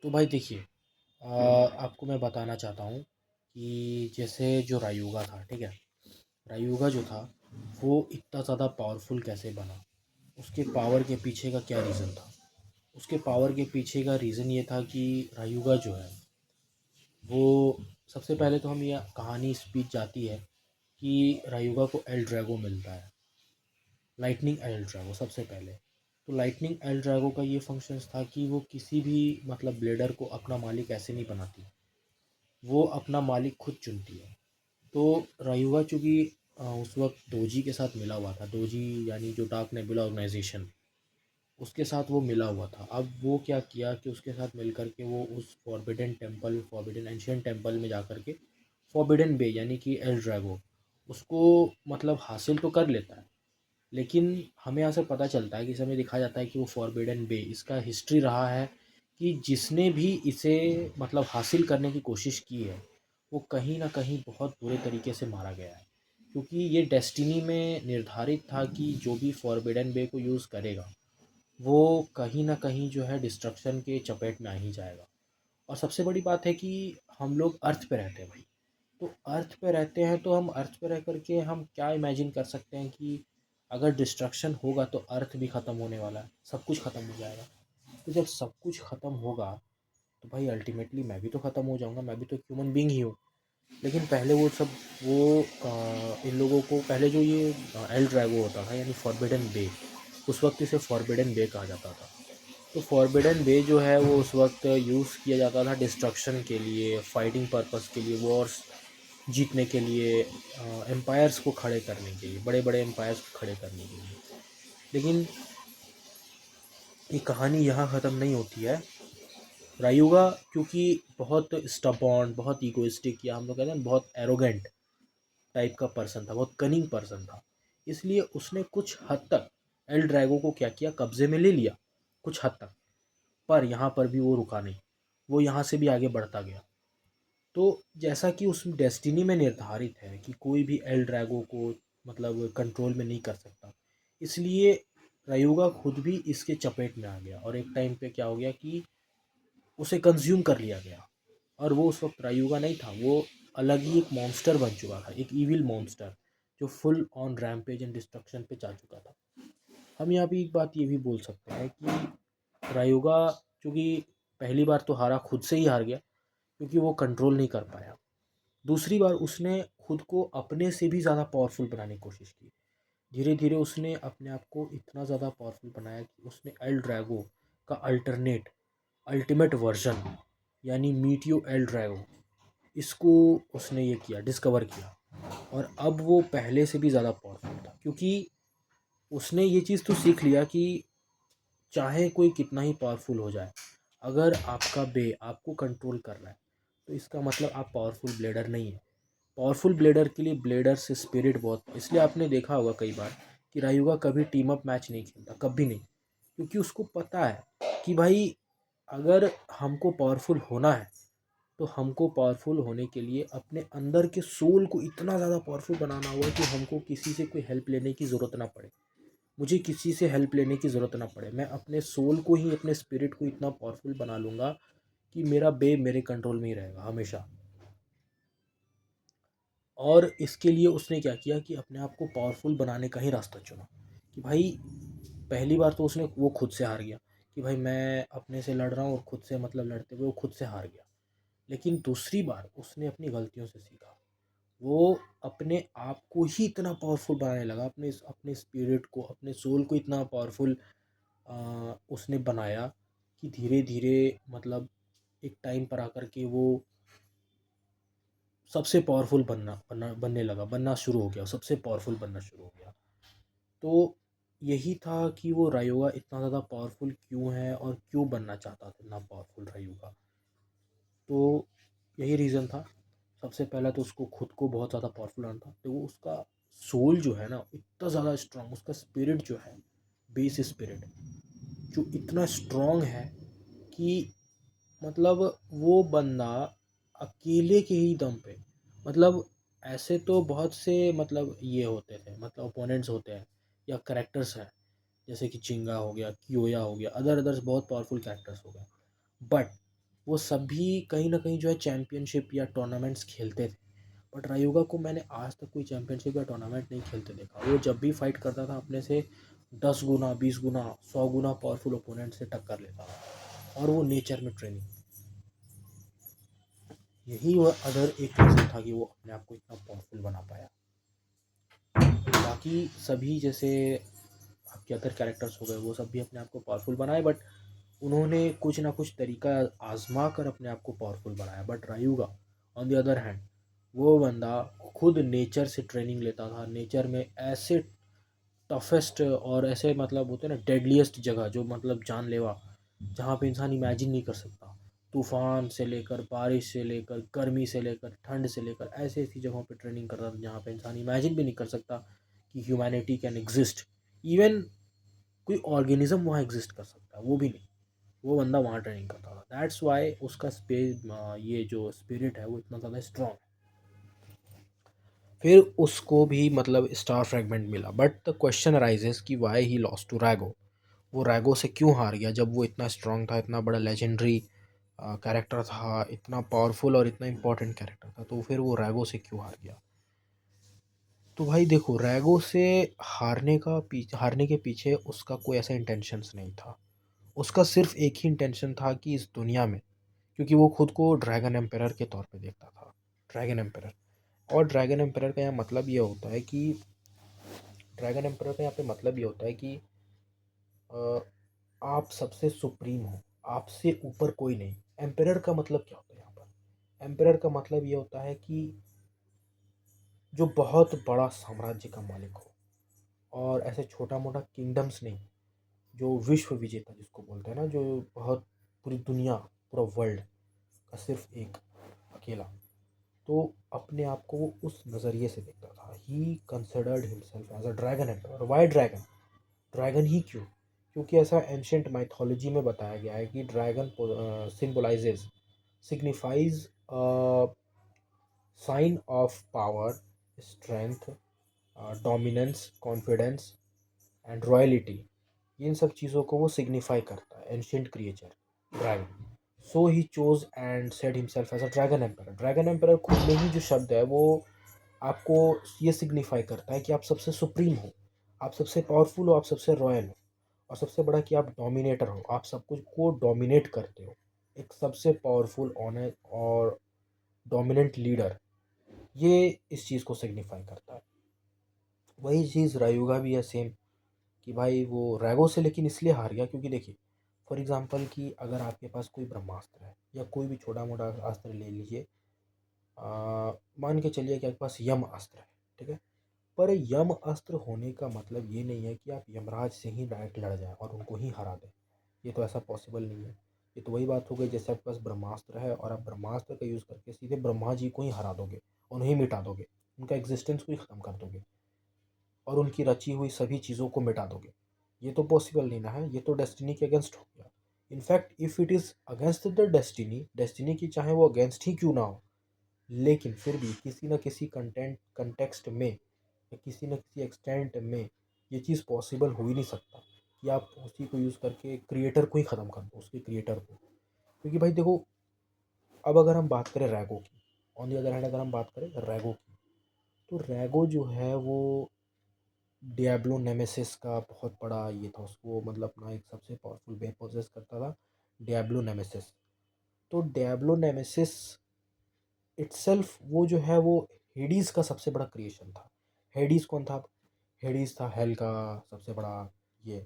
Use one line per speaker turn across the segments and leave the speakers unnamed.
तो भाई देखिए, आपको मैं बताना चाहता हूँ कि जैसे जो रायुगा था, ठीक है। रायुगा जो था वो इतना ज़्यादा पावरफुल कैसे बना, उसके पावर के पीछे का क्या रीज़न था। उसके पावर के पीछे का रीज़न ये था कि रायुगा जो है वो, सबसे पहले तो हम ये कहानी स्पीच जाती है कि रायुगा को एल ड्रैगो मिलता है, लाइटनिंग एल ड्रैगो सबसे पहले। तो लाइटनिंग एल ड्रैगो का ये फंक्शंस था कि वो किसी भी मतलब ब्लेडर को अपना मालिक ऐसे नहीं बनाती, वो अपना मालिक खुद चुनती है। तो रायुगा चूँकि उस वक्त डोजी के साथ मिला हुआ था, डोजी यानी जो डार्क नेबुला ऑर्गेनाइजेशन, उसके साथ वो मिला हुआ था। अब वो क्या किया कि उसके साथ मिल कर के वो उस forbidden temple, forbidden ancient temple में जा कर के फॉरबिडन बे यानी कि एल ड्रैगो उसको मतलब हासिल तो कर लेता है। लेकिन हमें यहाँ से पता चलता है कि इस समय दिखाया जाता है कि वो फॉरबिडन बे, इसका हिस्ट्री रहा है कि जिसने भी इसे मतलब हासिल करने की कोशिश की है वो कहीं ना कहीं बहुत बुरे तरीके से मारा गया है, क्योंकि ये डेस्टिनी में निर्धारित था कि जो भी फॉरबिडन बे को यूज़ करेगा वो कहीं ना कहीं जो है डिस्ट्रक्शन के चपेट में आ ही जाएगा। और सबसे बड़ी बात है कि हम लोग अर्थ पे रहते हैं भाई। तो अर्थ पे रहते हैं तो हम अर्थ पे रह करके हम क्या इमेजिन कर सकते हैं कि अगर डिस्ट्रक्शन होगा तो अर्थ भी ख़त्म होने वाला है, सब कुछ ख़त्म हो जाएगा। तो जब सब कुछ ख़त्म होगा तो भाई अल्टीमेटली मैं भी तो ख़त्म हो जाऊंगा, मैं भी तो ह्यूमन बींग ही हूँ। लेकिन पहले वो सब वो इन लोगों को पहले जो ये एल ड्रैगो होता था यानी फॉरबिडन बे, उस वक्त इसे फॉरबिडन बे कहा जाता था। तो फॉरबिडन बे जो है वो उस वक्त यूज़ किया जाता था डिस्ट्रक्शन के लिए, फाइटिंग पर्पस के लिए, वॉर्स जीतने के लिए, एम्पायर्स को खड़े करने के लिए, बड़े बड़े एम्पायर्स को खड़े करने के लिए। लेकिन ये कहानी यहाँ ख़त्म नहीं होती है। रायुगा क्योंकि बहुत स्टबॉर्न, बहुत ईगोइस्टिक, या हम लोग कहते हैं बहुत एरोगेंट टाइप का पर्सन था, बहुत कनिंग पर्सन था, इसलिए उसने कुछ हद तक एल ड्रैगो को क्या किया, कब्जे में ले लिया कुछ हद तक। पर यहाँ पर भी वो रुका नहीं, वो यहाँ से भी आगे बढ़ता गया। तो जैसा कि उस डेस्टिनी में निर्धारित है कि कोई भी एल ड्रैगो को मतलब कंट्रोल में नहीं कर सकता, इसलिए रायुगा खुद भी इसके चपेट में आ गया और एक टाइम पे क्या हो गया कि उसे कंज्यूम कर लिया गया। और वो उस वक्त रायुगा नहीं था, वो अलग ही एक मॉन्स्टर बन चुका था, एक इविल मॉन्स्टर जो full on rampage and destruction पे जा चुका था। हम यहाँ भी एक बात ये भी बोल सकते हैं कि रायुगा चूँकि पहली बार तो हारा, खुद से ही हार गया क्योंकि वो कंट्रोल नहीं कर पाया। दूसरी बार उसने खुद को अपने से भी ज़्यादा पावरफुल बनाने की कोशिश की। धीरे धीरे उसने अपने आप को इतना ज़्यादा पावरफुल बनाया कि उसने एल ड्रैगो का अल्टरनेट अल्टीमेट वर्जन यानी मीटियो एल ड्रैगो, इसको उसने ये किया, डिस्कवर किया। और अब वो पहले से भी ज़्यादा पावरफुल था क्योंकि उसने ये चीज़ तो सीख लिया कि चाहे कोई कितना ही पावरफुल हो जाए, अगर आपका बे आपको कंट्रोल कर रहा है तो इसका मतलब आप पावरफुल ब्लेडर नहीं है। पावरफुल ब्लेडर के लिए ब्लेडर से स्पिरिट बहुत, इसलिए आपने देखा होगा कई बार कि रायुगा कभी टीम अप मैच नहीं खेलता, कभी नहीं। क्योंकि उसको पता है कि भाई अगर हमको पावरफुल होना है तो हमको पावरफुल होने के लिए अपने अंदर के सोल को इतना ज़्यादा पावरफुल बनाना होगा कि हमको किसी से कोई हेल्प लेने की ज़रूरत ना पड़े, मुझे किसी से हेल्प लेने की ज़रूरत ना पड़े। मैं अपने सोल को ही, अपने स्पिरिट को इतना पावरफुल बना लूँगा कि मेरा बे मेरे कंट्रोल में ही रहेगा हमेशा। और इसके लिए उसने क्या किया कि अपने आप को पावरफुल बनाने का ही रास्ता चुना। कि भाई पहली बार तो उसने वो खुद से हार गया कि भाई मैं अपने से लड़ रहा हूँ और खुद से मतलब लड़ते हुए वो खुद से हार गया। लेकिन दूसरी बार उसने अपनी गलतियों से सीखा, वो अपने आप को ही इतना पावरफुल बनाने लगा, अपने अपने स्पिरिट को, अपने सोल को इतना पावरफुल उसने बनाया कि धीरे धीरे मतलब एक टाइम पर आकर के वो सबसे पावरफुल बनने लगा, बनना शुरू हो गया, सबसे पावरफुल बनना शुरू हो गया। तो यही था कि वो रायोगा इतना ज़्यादा पावरफुल क्यों है और क्यों बनना चाहता था इतना पावरफुल रायोगा। तो यही रीज़न था। सबसे पहला तो उसको खुद को बहुत ज़्यादा पावरफुल बनाना था, तो वो उसका सोल जो है ना इतना ज़्यादा स्ट्रांग, उसका स्पिरिट जो है, बेस स्पिरिट जो इतना स्ट्रांग है कि मतलब वो बंदा अकेले के ही दम पे, मतलब ऐसे तो बहुत से मतलब ये होते थे, मतलब ओपोनेंट्स होते हैं या करेक्टर्स हैं, जैसे कि चिंगा हो गया, कियोया हो गया, अदर्स बहुत पावरफुल कैरेक्टर्स हो गए। बट वो सभी कहीं न कहीं जो है चैंपियनशिप या टूर्नामेंट्स खेलते थे। बट रायुगा को मैंने आज तक कोई चैंपियनशिप या टूर्नामेंट नहीं खेलते देखा। वो जब भी फाइट करता था अपने से 10 गुना, 20 गुना, 100 गुना पावरफुल ओपोनेंट से टक्कर लेता था, और वो नेचर में ट्रेनिंग। यही वह अदर एक रीज़न था कि वो अपने आप को इतना पावरफुल बना पाया। बाकी सभी जैसे आपके अदर कैरेक्टर्स हो गए, वो सब भी अपने आप को पावरफुल बनाए, बट उन्होंने कुछ ना कुछ तरीका आजमा कर अपने आप को पावरफुल बनाया। But Ryuga on the other hand, वो बंदा खुद नेचर से ट्रेनिंग लेता था। नेचर में ऐसे टफेस्ट और ऐसे मतलब होते हैं ना डेडलीस्ट जगह, जो मतलब जानलेवा, जहाँ पे इंसान इमेजिन नहीं कर सकता। तूफान से लेकर, बारिश से लेकर, गर्मी से लेकर, ठंड से लेकर, ऐसी ऐसी जगहों पे ट्रेनिंग करता था जहाँ पे इंसान इमेजिन भी नहीं कर सकता कि ह्यूमैनिटी कैन एग्जिस्ट। इवन कोई ऑर्गेनिज्म वहाँ एग्जिस्ट कर सकता है, वो भी नहीं। वो बंदा वहाँ ट्रेनिंग करता था। दैट्स वाई उसका ये जो स्पिरिट है वो इतना ज़्यादा स्ट्रॉन्ग है। फिर उसको भी मतलब स्टार फ्रेगमेंट मिला, बट द क्वेश्चन अराइजेस कि वाई ही लॉस्ट टू रैगो। वो रैगो से क्यों हार गया जब वो इतना स्ट्रॉन्ग था, इतना बड़ा लेजेंडरी कैरेक्टर था, इतना पावरफुल और इतना इंपॉर्टेंट कैरेक्टर था, तो फिर वो रैगो से क्यों हार गया। तो भाई देखो, रैगो से हारने के पीछे उसका कोई ऐसा इंटेंशंस नहीं था। उसका सिर्फ एक ही इंटेंशन था कि इस दुनिया में, क्योंकि वो खुद को ड्रैगन एम्परर के तौर पे देखता था, ड्रैगन एम्परर। और ड्रैगन एम्परर का यहाँ मतलब ये होता है कि ड्रैगन एम्परर का यहाँ पे मतलब ये होता है कि अ, आप सबसे सुप्रीम हो, आपसे ऊपर कोई नहीं। एम्परर का मतलब क्या होता है यहाँ पर? एम्परर का मतलब ये होता है कि जो बहुत बड़ा साम्राज्य का मालिक हो, और ऐसे छोटा मोटा किंगडम्स नहीं, जो विश्व विजेता जिसको बोलते हैं ना, जो बहुत पूरी दुनिया, पूरा वर्ल्ड का सिर्फ एक अकेला। तो अपने आप को वो उस नज़रिए से देखता था। He considered himself as a dragon emperor. Why dragon? Dragon ही क्यों? क्योंकि ऐसा एंशंट माइथोलॉजी में बताया गया है कि dragon symbolises, signifies sign of power, strength, dominance, confidence and royalty. इन सब चीज़ों को वो सिग्निफाई करता है ancient creature dragon. So he chose and said himself as a dragon emperor. Dragon emperor खुद में ही जो शब्द है वो आपको ये सिग्निफाई करता है कि आप सबसे सुप्रीम हो, आप सबसे पावरफुल हो, आप सबसे रॉयल हो, और सबसे बड़ा कि आप डोमिनेटर हो, आप सब कुछ को डोमिनेट करते हो। एक सबसे पावरफुल, ऑनर और डोमिनेंट लीडर, ये इस चीज़ को सिग्निफाई करता है। वही चीज़ रायुगा भी है सेम, कि भाई वो रैगो से लेकिन इसलिए हार गया क्योंकि देखिए, फॉर एग्जांपल कि अगर आपके पास कोई ब्रह्मास्त्र है या कोई भी छोटा मोटा अस्त्र ले लीजिए, मान के चलिए कि आपके पास यम अस्त्र है, ठीक है। पर यम अस्त्र होने का मतलब ये नहीं है कि आप यमराज से ही डायरेक्ट लड़ जाएं और उनको ही हरा दें। ये तो ऐसा पॉसिबल नहीं है। ये तो वही बात हो गई जैसे आपके पास ब्रह्मास्त्र है और आप ब्रह्मास्त्र का यूज़ करके सीधे ब्रह्मा जी को ही हरा दोगे, उन्हें ही मिटा दोगे, उनका एग्जिस्टेंस को ही ख़त्म कर दोगे, और उनकी रची हुई सभी चीज़ों को मिटा दोगे। ये तो पॉसिबल नहीं ना है, ये तो डेस्टिनी के अगेंस्ट हो गया। In fact if it is against the destiny, destiny की चाहे वो अगेंस्ट ही क्यों ना हो, लेकिन फिर भी किसी न किसी कंटेक्स्ट में या किसी न किसी एक्सटेंट में ये चीज़ पॉसिबल हो ही नहीं सकता कि आप उसी को यूज़ करके क्रिएटर को ही ख़त्म कर दो, उसके क्रिएटर को। क्योंकि भाई देखो, अब अगर हम बात करें रैगो की, ऑन दी अदर हैंड अगर हम बात करें रैगो की, तो रैगो जो है वो डियाब्लो नेमेसिस का बहुत बड़ा ये था। उसको मतलब अपना एक सबसे पावरफुल वेपन पोजेस करता था, डियाब्लो नेमेसिस। तो डियाब्लो नेमेसिस इटसेल्फ वो जो है वो हेडीज का सबसे बड़ा क्रिएशन था। हेडीज कौन था? हेडीज था हेल का सबसे बड़ा ये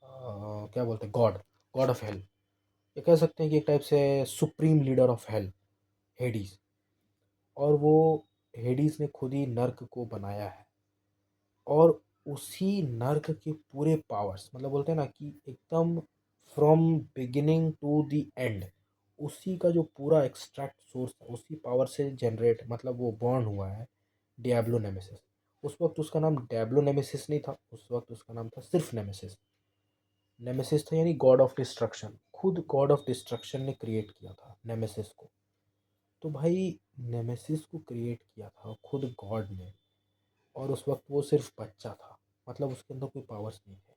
क्या बोलते हैं, गॉड, गॉड ऑफ हेल। ये कह सकते हैं कि एक टाइप से supreme leader of hell, Hades. और वो हेडीज ने खुद ही नर्क को बनाया है, और उसी नर्क के पूरे पावर्स, मतलब बोलते हैं ना कि एकदम from beginning to the end, उसी का जो पूरा एक्सट्रैक्ट सोर्स है उसी पावर से जनरेट, मतलब वो बॉर्न हुआ है डियाब्लो नेमेसिस। उस वक्त उसका नाम डियाब्लो नेमेसिस नहीं था, उस वक्त उसका नाम था सिर्फ नेमेसिस। नेमेसिस था यानी गॉड ऑफ डिस्ट्रक्शन। खुद गॉड ऑफ डिस्ट्रक्शन ने क्रिएट किया था नेमेसिस को। तो भाई नेमेसिस को क्रिएट किया था खुद गॉड ने, और उस वक्त वो सिर्फ बच्चा था, मतलब उसके अंदर कोई पावर्स नहीं थे।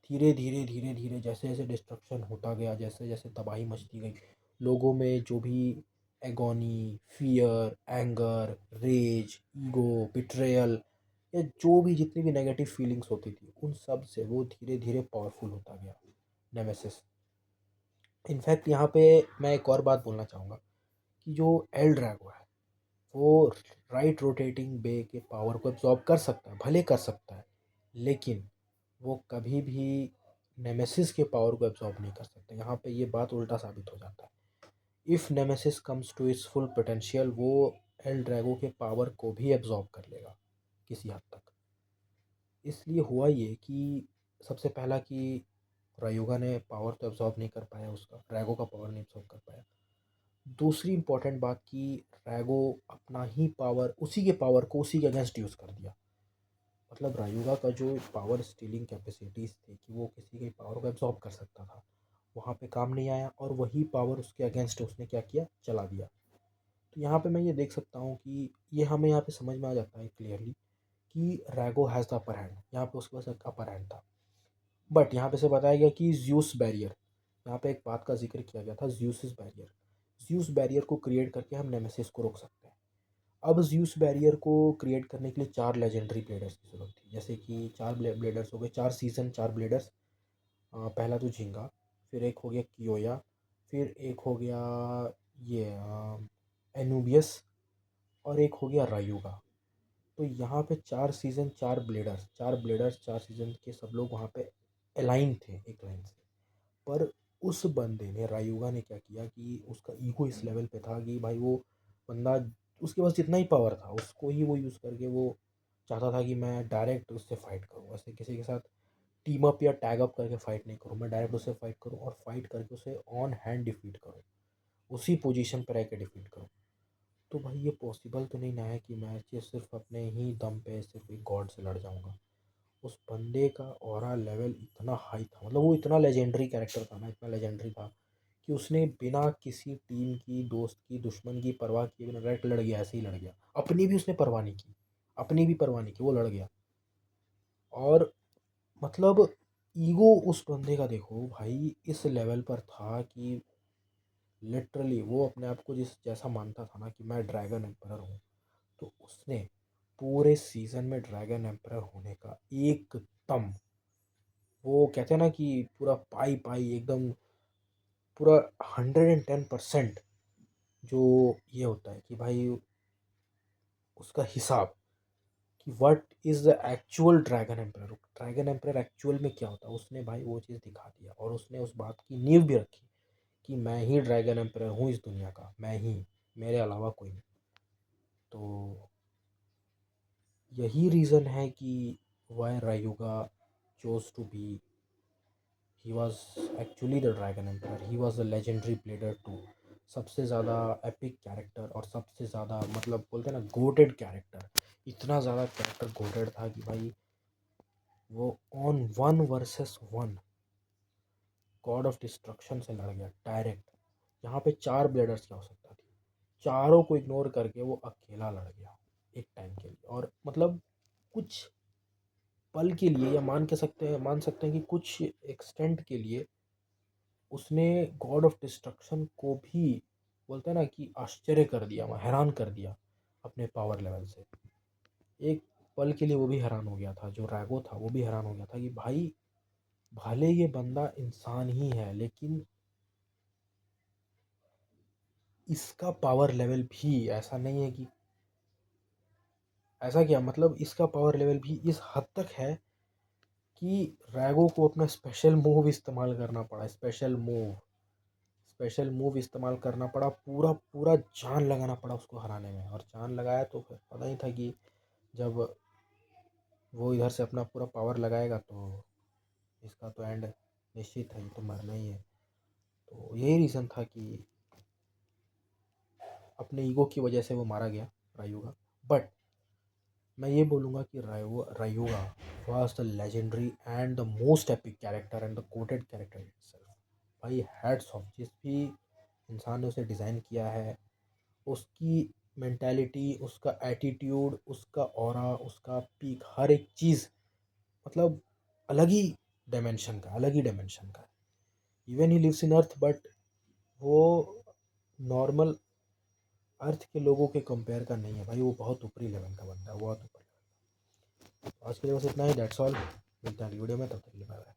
धीरे धीरे धीरे धीरे जैसे जैसे डिस्ट्रक्शन होता गया, जैसे जैसे तबाही मचती गई, लोगों में जो भी agony, fear, anger, rage, ego, betrayal, या जो भी जितनी भी नेगेटिव फीलिंग्स होती थी, उन सब से वो धीरे धीरे पावरफुल होता गया नेमेसिस। इनफैक्ट यहाँ पे मैं एक और बात बोलना चाहूँगा कि जो एल ड्रैगो है वो राइट रोटेटिंग बे के पावर को एब्जॉर्ब कर सकता है, भले कर सकता है, लेकिन वो कभी भी नेमेसिस के पावर को एब्जॉर्ब नहीं कर सकता। यहाँ पे ये बात उल्टा साबित हो जाता है। If nemesis comes to its full potential, वो एल ड्रैगो के पावर को भी एब्जॉर्ब कर लेगा किसी हद तक। इसलिए हुआ ये कि सबसे पहला कि रायुगा ने पावर तो एब्जॉर्ब नहीं कर पाया, उसका ड्रैगो का पावर नहीं एब्जॉर्ब कर पाया। दूसरी इम्पोर्टेंट बात कि ड्रैगो अपना ही पावर, उसी के पावर को उसी के अगेंस्ट यूज़ कर दिया। मतलब रायुगा का जो पावर स्टीलिंग कैपेसिटीज़ थी कि वो किसी के पावर को एब्जॉर्ब कर सकता था, वहाँ पे काम नहीं आया, और वही पावर उसके अगेंस्ट उसने क्या किया, चला दिया। तो यहाँ पे मैं ये देख सकता हूँ कि ये हमें यहाँ पे समझ में आ जाता है क्लियरली कि रैगो हैज़ द अपर हैंड। यहाँ पे उसके पास एक अपर हैंड था। बट यहाँ पे से बताया गया कि ज्यूस बैरियर, यहाँ पे एक बात का जिक्र किया गया था, ज्यूस बैरियर। ज्यूस बैरियर को क्रिएट करके हम नेमेसिस को रोक सकते हैं। अब ज्यूस बैरियर को क्रिएट करने के लिए 4 लेजेंडरी ब्लेडर्स की ज़रूरत थी, जैसे कि 4 ब्लेडर्स हो गए, 4 सीज़न 4 ब्लेडर्स। पहला तो झिंगा, फिर एक हो गया कियोया, फिर एक हो गया ये एनुबियस, और एक हो गया रायुगा। तो यहाँ पे 4 सीज़न 4 ब्लेडर्स, 4 ब्लेडर्स 4 सीज़न के सब लोग वहाँ पे अलाइन थे एक लाइन से। पर उस बंदे ने, रायुगा ने क्या किया कि उसका ईगो इस लेवल पे था कि भाई वो बंदा, उसके पास जितना ही पावर था उसको ही वो यूज़ करके वो चाहता था कि मैं डायरेक्ट उससे फाइट करूँ, ऐसे किसी के साथ टीम अप या टैग अप करके फाइट नहीं करूँ, मैं डायरेक्ट उससे फाइट करूँ और फाइट करके उसे ऑन हैंड डिफीट करूँ, उसी पोजीशन पर रह के डिफीट करूँ। तो भाई ये पॉसिबल तो नहीं ना है कि मैं ये सिर्फ अपने ही दम पे सिर्फ एक गॉड से लड़ जाऊँगा। उस बंदे का ऑरा लेवल इतना हाई था, मतलब वो इतना लेजेंडरी कैरेक्टर था ना, इतना लेजेंडरी था कि उसने बिना किसी टीम की, दोस्त की, दुश्मन की परवाह किए बिना डायरेक्ट लड़ गया, ऐसे ही लड़ गया। अपनी भी उसने परवाह नहीं की, अपनी भी परवाह नहीं की, वो लड़ गया। और मतलब ईगो उस बंदे का देखो भाई इस लेवल पर था कि लिटरली वो अपने आप को जिस जैसा मानता था ना कि मैं ड्रैगन एम्परर हूँ, तो उसने पूरे सीज़न में ड्रैगन एम्परर होने का एकदम, वो कहते हैं ना कि पूरा पाई पाई एकदम, पूरा 110% जो ये होता है कि भाई उसका हिसाब कि what is the actual dragon emperor actual में क्या होता है, उसने भाई वो चीज़ दिखा दिया। और उसने उस बात की नींव भी रखी कि मैं ही ड्रैगन एम्परर हूँ इस दुनिया का, मैं ही, मेरे अलावा कोई नहीं। तो यही रीज़न है कि why Ryuga chose to be, he was actually the dragon emperor, he was a legendary player too. सबसे ज़्यादा एपिक कैरेक्टर और सबसे ज़्यादा मतलब बोलते हैं ना गोटेड कैरेक्टर, इतना ज़्यादा कैरेक्टर गोटेड था कि भाई वो on 1 versus 1 God of destruction से लड़ गया डायरेक्ट। यहाँ पे 4 ब्लेडर्स की आवश्यकता थी, चारों को इग्नोर करके वो अकेला लड़ गया एक टाइम के लिए। और मतलब कुछ पल के लिए, या मान सकते हैं कि कुछ एक्सटेंट के लिए उसने गॉड ऑफ डिस्ट्रक्शन को भी, बोलते हैं ना कि आश्चर्य कर दिया, वहाँ हैरान कर दिया अपने पावर लेवल से। एक पल के लिए वो भी हैरान हो गया था, जो रैगो था वो भी हैरान हो गया था कि भाई भले ये बंदा इंसान ही है, लेकिन इसका पावर लेवल भी ऐसा नहीं है कि, ऐसा क्या मतलब इसका पावर लेवल भी इस हद तक है कि रैगो को अपना स्पेशल मूव इस्तेमाल करना पड़ा, पूरा पूरा जान लगाना पड़ा उसको हराने में। और जान लगाया तो फिर पता ही था कि जब वो इधर से अपना पूरा पावर लगाएगा तो इसका तो एंड निश्चित है, ये तो मरना ही है। तो यही रीज़न था कि अपने ईगो की वजह से वो मारा गया, रायुगा। बट मैं ये बोलूँगा कि रायुगा was the legendary and the most epic character and the quoted character itself। भाई हैट्स ऑफ, जिस भी इंसान ने उसे डिज़ाइन किया है, उसकी मेंटालिटी, उसका एटीट्यूड, उसका ऑरा, उसका पीक, हर एक चीज़ मतलब अलग ही डायमेंशन का है। Even he lives in earth, but वो नॉर्मल अर्थ के लोगों के कंपेयर का नहीं है भाई, वो बहुत ऊपरी लेवल का बंदा है, बहुत ऊपर। आज के लिए बस इतना ही, दैट्स ऑल। मिलते हैं अगली वीडियो में, तब तक के लिए बाय बाय।